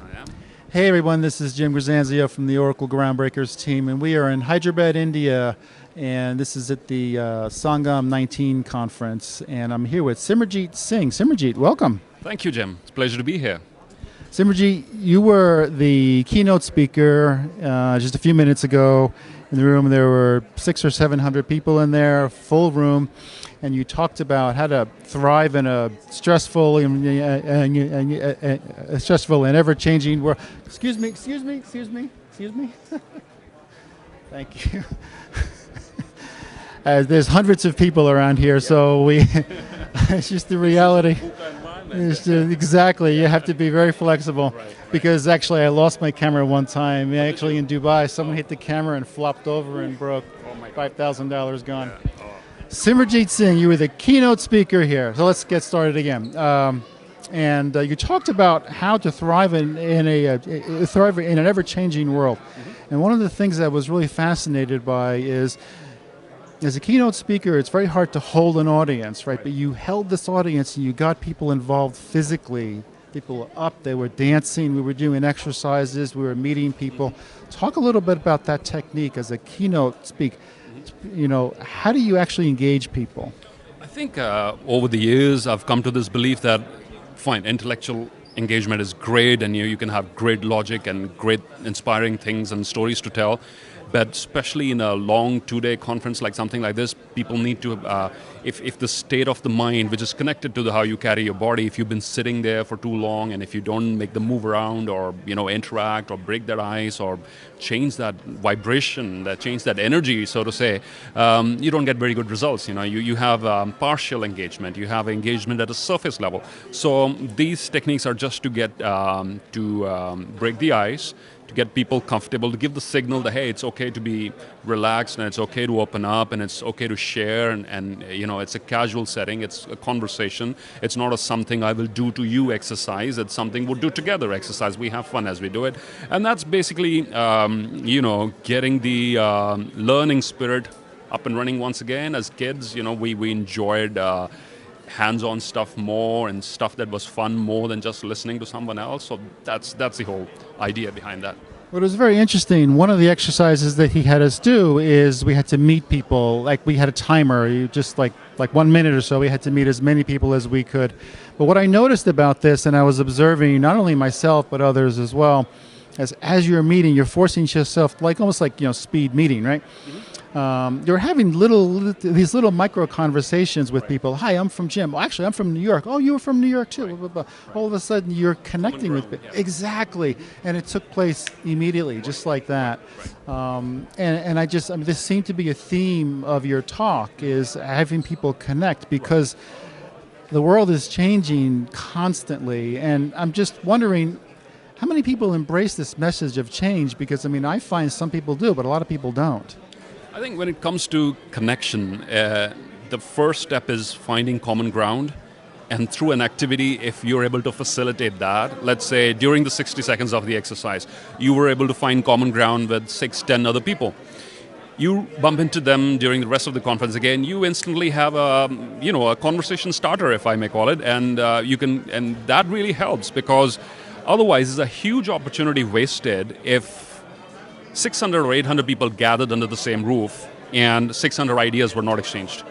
I am. Hey everyone, this is Jim Grzanzio from the Oracle Groundbreakers team, and we are in Hyderabad, India, and this is at the Sangam 19 conference, and I'm here with Simerjeet Singh. Simerjeet, welcome. Thank you, Jim. It's a pleasure to be here. Simerjeet, you were the keynote speaker just a few minutes ago. In the room, there were 600 or 700 people in there, full room, and you talked about how to thrive in a stressful and ever-changing world. Excuse me. Thank you. There's hundreds of people around here, so it's just the reality. Exactly, you have to be very flexible. Right. Because actually I lost my camera one time. Actually in Dubai, someone hit the camera and flopped over and broke. $5,000 gone. Yeah. Oh. Simerjeet Singh, you were the keynote speaker here. So let's get started again. You talked about how to thrive in an ever-changing world. Mm-hmm. And one of the things I was really fascinated by is, as a keynote speaker, it's very hard to hold an audience, right? But you held this audience and you got people involved physically. People were up, they were dancing, we were doing exercises, we were meeting people. Talk a little bit about that technique as a keynote speak. You know, how do you actually engage people? I think over the years I've come to this belief that, fine, intellectual engagement is great and you can have great logic and great inspiring things and stories to tell. But especially in a long 2-day conference like something like this, people need to, if the state of the mind, which is connected to how you carry your body, if you've been sitting there for too long and if you don't make them move around or interact or break their ice or change that vibration, change that energy, so to say, you don't get very good results. You have partial engagement, you have engagement at a surface level. So these techniques are just to get to break the ice, to get people comfortable, to give the signal that, hey, it's okay to be relaxed and it's okay to open up and it's okay to share and it's a casual setting, it's a conversation. It's not a something I will do to you exercise, it's something we'll do together exercise. We have fun as we do it. And that's basically, getting the learning spirit up and running once again. As kids, we enjoyed hands-on stuff more and stuff that was fun more than just listening to someone else. So that's the whole idea behind that. Well, it was very interesting. One of the exercises that he had us do is we had to meet people. Like we had a timer, just like 1 minute or so, we had to meet as many people as we could. But what I noticed about this, and I was observing not only myself but others as well, as you're meeting, you're forcing yourself, almost like speed meeting, right? Mm-hmm. You're having these little micro conversations with people. Hi, I'm from Jim. Well, actually, I'm from New York. Oh, you were from New York too. Right. Blah, blah, blah. All of a sudden, you're connecting with people. Yeah. Exactly, and it took place immediately, just like that. Right. This seemed to be a theme of your talk, is having people connect, because the world is changing constantly, and I'm just wondering, how many people embrace this message of change? Because I find some people do, but a lot of people don't. I think when it comes to connection, the first step is finding common ground. And through an activity, if you're able to facilitate that, let's say during the 60 seconds of the exercise, you were able to find common ground with 6-10 other people. You bump into them during the rest of the conference again, you instantly have a conversation starter, if I may call it, and that really helps, because otherwise it's a huge opportunity wasted if 600 or 800 people gathered under the same roof and 600 ideas were not exchanged.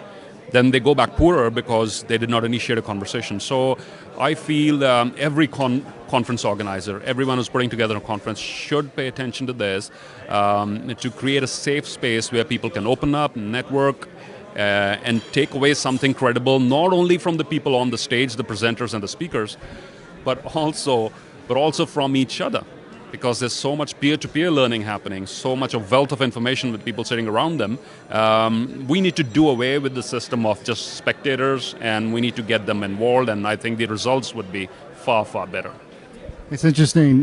Then they go back poorer because they did not initiate a conversation. So I feel every conference organizer, everyone who's putting together a conference, should pay attention to this, to create a safe space where people can open up, network, and take away something credible, not only from the people on the stage, the presenters and the speakers, but also from each other. Because there's so much peer-to-peer learning happening, so much of wealth of information with people sitting around them. We need to do away with the system of just spectators, and we need to get them involved, and I think the results would be far, far better. It's interesting.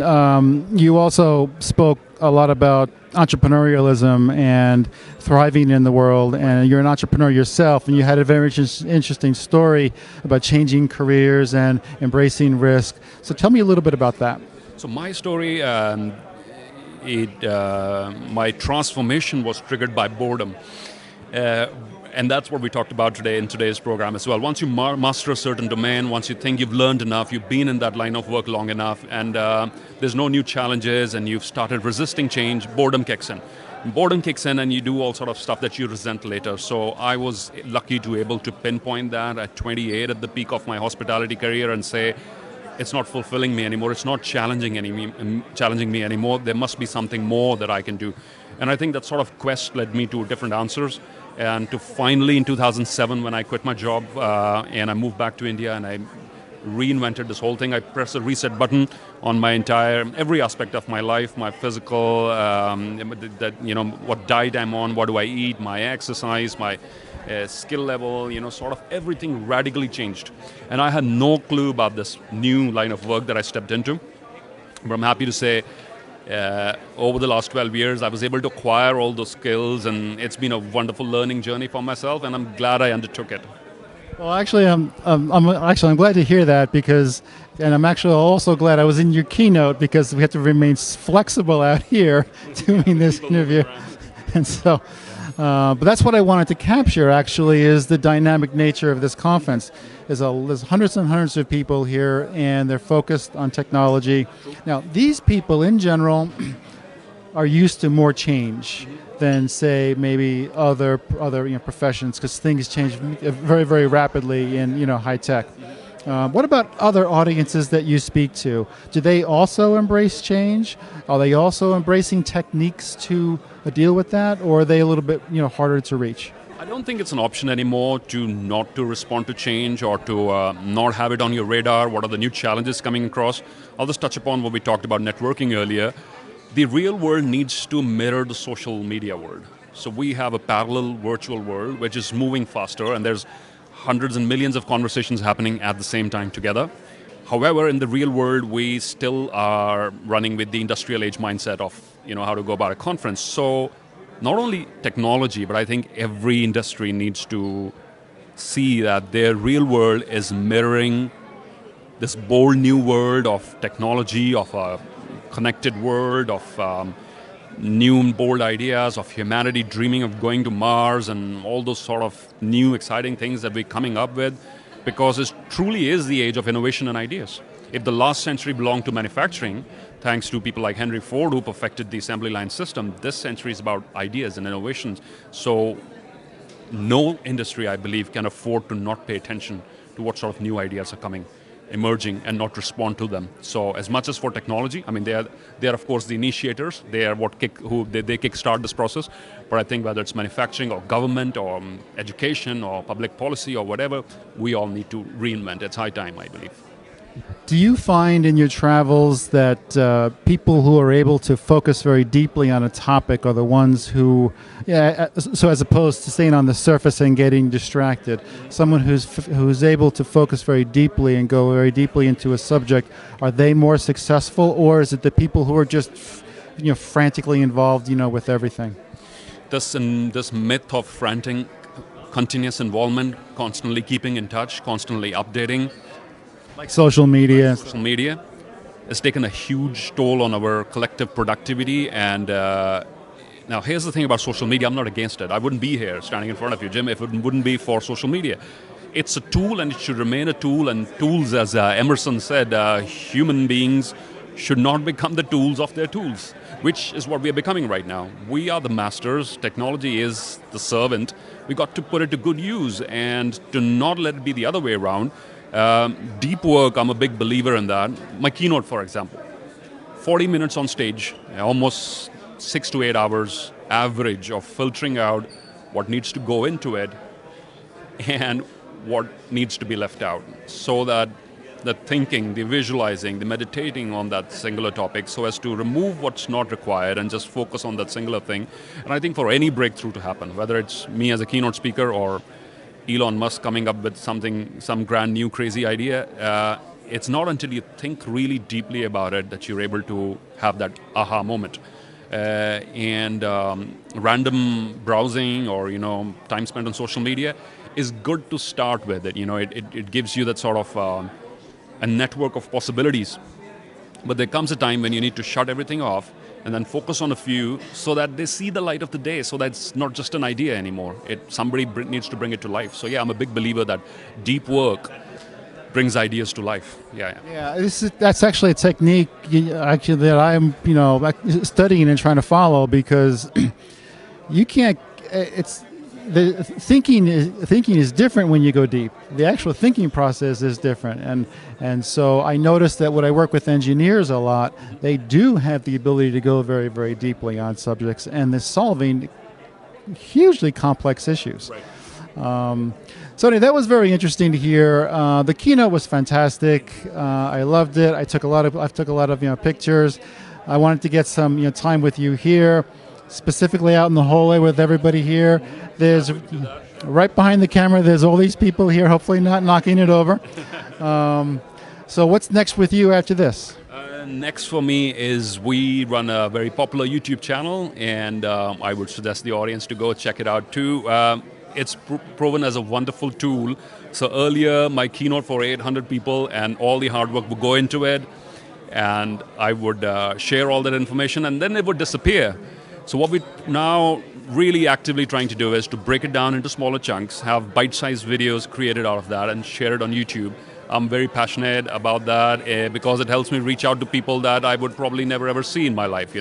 You also spoke a lot about entrepreneurialism and thriving in the world, and you're an entrepreneur yourself, and you had a very interesting story about changing careers and embracing risk. So tell me a little bit about that. So my story, my transformation was triggered by boredom. And that's what we talked about today in today's program as well. Once you master a certain domain, once you think you've learned enough, you've been in that line of work long enough, and there's no new challenges, and you've started resisting change, boredom kicks in. Boredom kicks in, and you do all sort of stuff that you resent later. So I was lucky to be able to pinpoint that at 28, at the peak of my hospitality career, and say, it's not fulfilling me anymore. It's not challenging me anymore. There must be something more that I can do. And I think that sort of quest led me to different answers. And to finally, in 2007, when I quit my job and I moved back to India and I reinvented this whole thing, I pressed the reset button on my every aspect of my life, my physical, what diet I'm on, what do I eat, my exercise, my skill level, sort of everything radically changed. And I had no clue about this new line of work that I stepped into. But I'm happy to say, over the last 12 years, I was able to acquire all those skills, and it's been a wonderful learning journey for myself, and I'm glad I undertook it. Well, actually, I'm glad to hear that and I'm actually also glad I was in your keynote because we have to remain flexible out here doing this interview, and so. But that's what I wanted to capture, actually, is the dynamic nature of this conference. There's hundreds and hundreds of people here, and they're focused on technology. Now, these people, in general, are used to more change than, say, maybe other professions, because things change very, very rapidly in high tech. What about other audiences that you speak to? Do they also embrace change? Are they also embracing techniques to deal with that, or are they a little bit harder to reach? I don't think it's an option anymore to not to respond to change or to not have it on your radar. What are the new challenges coming across? I'll just touch upon what we talked about networking earlier. The real world needs to mirror the social media world. So we have a parallel virtual world which is moving faster, and there's hundreds and millions of conversations happening at the same time together. However, in the real world, we still are running with the industrial age mindset of how to go about a conference. So not only technology, but I think every industry needs to see that their real world is mirroring this bold new world of technology, of a connected world, of new and bold ideas, of humanity dreaming of going to Mars, and all those sort of new exciting things that we're coming up with, because it truly is the age of innovation and ideas. If the last century belonged to manufacturing, thanks to people like Henry Ford who perfected the assembly line system, this century is about ideas and innovations. So no industry, I believe, can afford to not pay attention to what sort of new ideas are emerging, and not respond to them. So as much as for technology, I mean, they are of course the initiators. They are they kickstart this process. But I think whether it's manufacturing or government or education or public policy or whatever, we all need to reinvent. It's high time, I believe. Do you find in your travels that people who are able to focus very deeply on a topic are the ones who, so as opposed to staying on the surface and getting distracted, someone who's able to focus very deeply and go very deeply into a subject, are they more successful, or is it the people who are just frantically involved with everything? This myth of frantic, continuous involvement, constantly keeping in touch, constantly updating, like social media. Social media has taken a huge toll on our collective productivity. And now here's the thing about social media. I'm not against it. I wouldn't be here standing in front of you, Jim, if it wouldn't be for social media. It's a tool, and it should remain a tool. And tools, as Emerson said, human beings should not become the tools of their tools, which is what we are becoming right now. We are the masters. Technology is the servant. We got to put it to good use and to not let it be the other way around. Deep work, I'm a big believer in that. My keynote, for example, 40 minutes on stage, almost 6 to 8 hours average of filtering out what needs to go into it and what needs to be left out, so that the thinking, the visualizing, the meditating on that singular topic, so as to remove what's not required and just focus on that singular thing. And I think for any breakthrough to happen, whether it's me as a keynote speaker or Elon Musk coming up with some grand new crazy idea, it's not until you think really deeply about it that you're able to have that aha moment. Random browsing or time spent on social media is good to start with. It gives you that sort of a network of possibilities. But there comes a time when you need to shut everything off and then focus on a few so that they see the light of the day, so that it's not just an idea anymore. Somebody needs to bring it to life. So yeah, I'm a big believer that deep work brings ideas to life. Yeah, that's actually a technique actually that I'm studying and trying to follow, because you can't. It's the thinking is different when you go deep. The actual thinking process is different, and so I noticed that when I work with engineers a lot, they do have the ability to go very, very deeply on subjects, and they're solving hugely complex issues. Right. So anyway, that was very interesting to hear. The keynote was fantastic. I loved it. I took a lot of pictures. I wanted to get some time with you here, specifically out in the hallway with everybody here. There's right behind the camera. There's all these people here. Hopefully not knocking it over. So what's next with you after this? Next for me is we run a very popular YouTube channel, and I would suggest the audience to go check it out too. It's proven as a wonderful tool. So earlier, my keynote for 800 people and all the hard work would go into it, and I would share all that information, and then it would disappear. So what we're now really actively trying to do is to break it down into smaller chunks, have bite-sized videos created out of that, and share it on YouTube. I'm very passionate about that because it helps me reach out to people that I would probably never ever see in my life.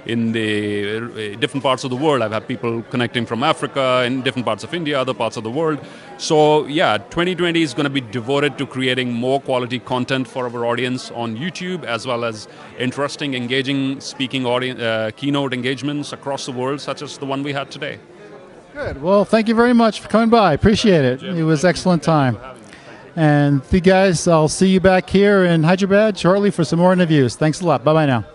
In the different parts of the world, I've had people connecting from Africa, in different parts of India, other parts of the world. So yeah, 2020 is going to be devoted to creating more quality content for our audience on YouTube, as well as interesting, engaging speaking keynote engagements across the world, such as the one we had today. Good. Well, thank you very much for coming by. Appreciate it. It was excellent time. And you guys, I'll see you back here in Hyderabad shortly for some more interviews. Thanks a lot. Bye-bye now.